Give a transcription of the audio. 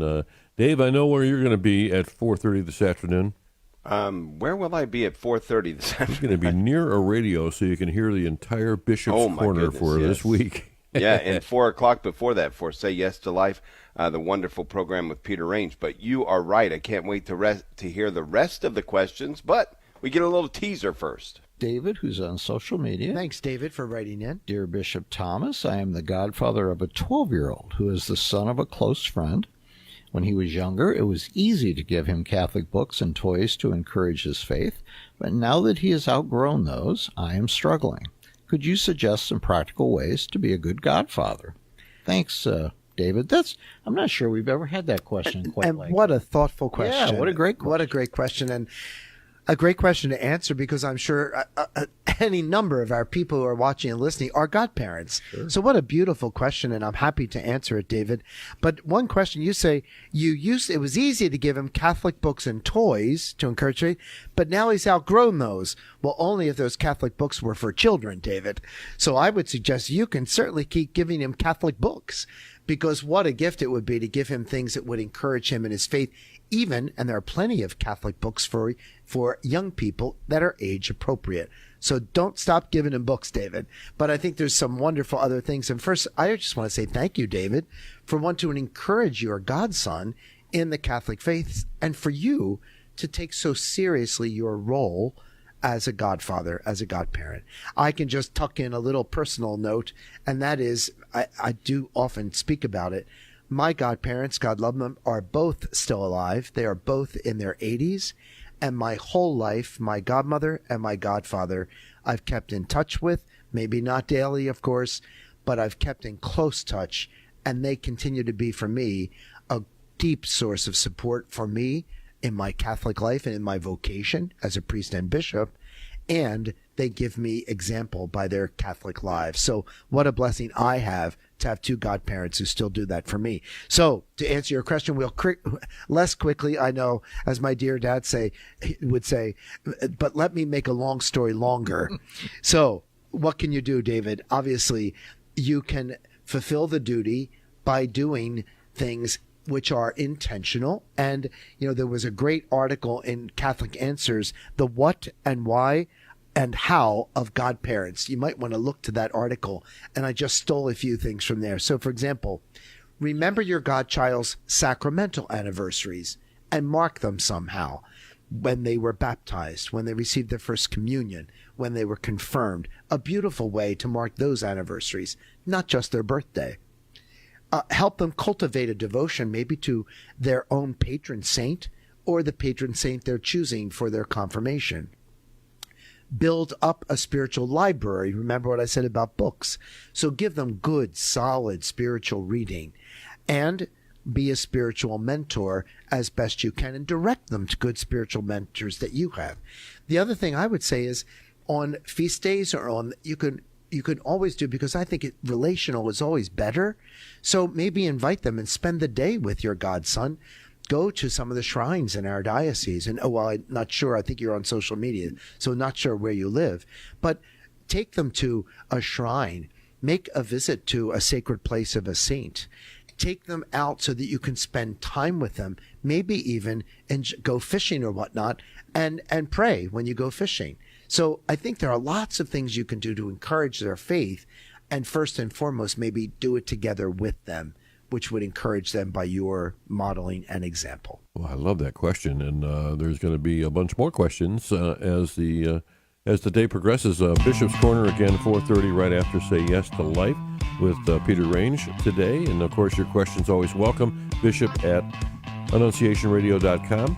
And Dave, I know where you're going to be at 4:30 this afternoon. Where will I be at 4:30 this afternoon? You're going to be near a radio so you can hear the entire Bishop's Corner for this week. Yeah, and 4 o'clock before that for Say Yes to Life, the wonderful program with Peter Range. But you are right. I can't wait to hear the rest of the questions, but we get a little teaser first. David, who's on social media. Thanks, David, for writing in. Dear Bishop Thomas, I am the godfather of a 12-year-old who is the son of a close friend. When he was younger, it was easy to give him Catholic books and toys to encourage his faith, but now that he has outgrown those, I am struggling. Could you suggest some practical ways to be a good godfather? Thanks, David. I'm not sure we've ever had that question quite like what a thoughtful question. Yeah, what a great question. What a great question, and a great question to answer, because I'm sure any number of our people who are watching and listening are godparents. Sure. So what a beautiful question, and I'm happy to answer it, David. But one question, you say it was easy to give him Catholic books and toys to encourage faith, but now he's outgrown those. Well, only if those Catholic books were for children, David. So I would suggest you can certainly keep giving him Catholic books, because what a gift it would be to give him things that would encourage him in his faith, even, and there are plenty of Catholic books for young people that are age appropriate. So don't stop giving him books, David. But I think there's some wonderful other things. And first, I just want to say thank you, David, for wanting to encourage your godson in the Catholic faith, and for you to take so seriously your role as a godfather, as a godparent. I can just tuck in a little personal note, and that is, I do often speak about it. My godparents, God love them, are both still alive. They are both in their 80s. And my whole life, my godmother and my godfather, I've kept in touch with, maybe not daily, of course, but I've kept in close touch. And they continue to be, for me, a deep source of support for me in my Catholic life and in my vocation as a priest and bishop. And they give me example by their Catholic lives. So what a blessing I have to have two godparents who still do that for me. So to answer your question, less quickly, I know, as my dear dad would say, but let me make a long story longer. So what can you do, David? Obviously, you can fulfill the duty by doing things which are intentional. And, there was a great article in Catholic Answers, the what and why and how of godparents. You might want to look to that article. And I just stole a few things from there. So, for example, remember your godchild's sacramental anniversaries and mark them somehow. When they were baptized, when they received their first communion, when they were confirmed. A beautiful way to mark those anniversaries, not just their birthday. Help them cultivate a devotion maybe to their own patron saint or the patron saint they're choosing for their confirmation. Build up a spiritual library. Remember what I said about books. So give them good, solid spiritual reading, and be a spiritual mentor as best you can, and direct them to good spiritual mentors that you have. The other thing I would say is, on feast days or you can always do, because I think relational is always better. So maybe invite them and spend the day with your godson. Go to some of the shrines in our diocese. And, I'm not sure. I think you're on social media, so not sure where you live. But take them to a shrine. Make a visit to a sacred place of a saint. Take them out so that you can spend time with them, maybe even and go fishing or whatnot, and pray when you go fishing. So I think there are lots of things you can do to encourage their faith, and first and foremost, maybe do it together with them, which would encourage them by your modeling and example. Well, I love that question, and there's going to be a bunch more questions as the day progresses. Bishop's Corner again, 4:30, right after Say Yes to Life with Peter Range today, and of course your questions always welcome. Bishop at AnnunciationRadio.com.